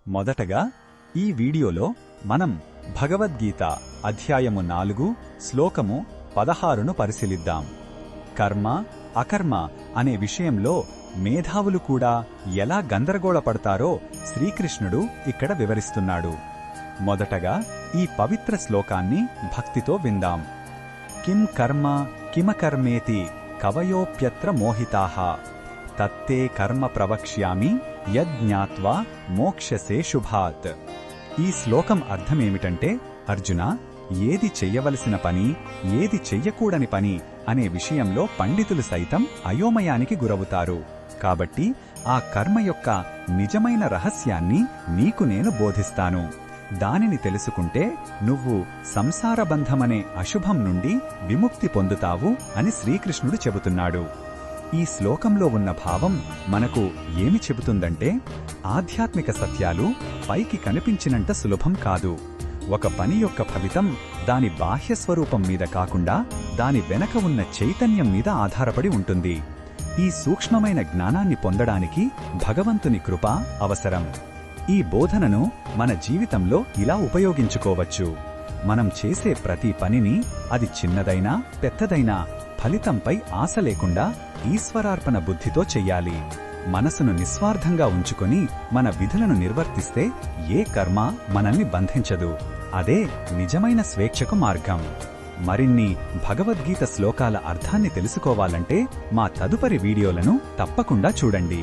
మొదటగా ఈ వీడియోలో మనం భగవద్గీత అధ్యాయము 4 శ్లోకము 16ను పరిశీలిద్దాం. కర్మ అకర్మ అనే విషయంలో మేధావులు కూడా ఎలా గందరగోళపడతారో శ్రీకృష్ణుడు ఇక్కడ వివరిస్తున్నాడు. మొదటగా ఈ పవిత్ర శ్లోకాన్ని భక్తితో విందాం. కిం కర్మ కిమకర్మేతి కవయోప్యత్ర మోహితాః తత్తే కర్మ ప్రవక్ష్యామి యజ్ఞాత్వా మోక్షసే శుభాత్. ఈ శ్లోకం అర్థమేమిటంటే, అర్జున, ఏది చెయ్యవలసిన పని, ఏది చెయ్యకూడని పని అనే విషయంలో పండితులు సైతం అయోమయానికి గురవుతారు. కాబట్టి ఆ కర్మ యొక్క నిజమైన రహస్యాన్ని నీకు నేను బోధిస్తాను. దానిని తెలుసుకుంటే నువ్వు సంసారబంధమనే అశుభం నుండి విముక్తి పొందుతావు అని శ్రీకృష్ణుడు చెబుతున్నాడు. ఈ శ్లోకంలో ఉన్న భావం మనకు ఏమి చెబుతుందంటే, ఆధ్యాత్మిక సత్యాలు పైకి కనిపించినంత సులభం కాదు. ఒక పని యొక్క ఫలితం దాని బాహ్యస్వరూపం మీద కాకుండా దాని వెనక ఉన్న చైతన్యం మీద ఆధారపడి ఉంటుంది. ఈ సూక్ష్మమైన జ్ఞానాన్ని పొందడానికి భగవంతుని కృప అవసరం. ఈ బోధనను మన జీవితంలో ఇలా ఉపయోగించుకోవచ్చు. మనం చేసే ప్రతి పనిని, అది చిన్నదైనా పెద్దదైనా, ఫలితంపై ఆశ లేకుండా ఈశ్వరార్పణ బుద్ధితో చెయ్యాలి. మనసును నిస్వార్థంగా ఉంచుకొని మన విధులను నిర్వర్తిస్తే ఏ కర్మ మనల్ని బంధించదు. అదే నిజమైన స్వేచ్ఛకు మార్గం. మరిన్ని భగవద్గీత శ్లోకాల అర్థాన్ని తెలుసుకోవాలంటే మా తదుపరి వీడియోలను తప్పకుండా చూడండి.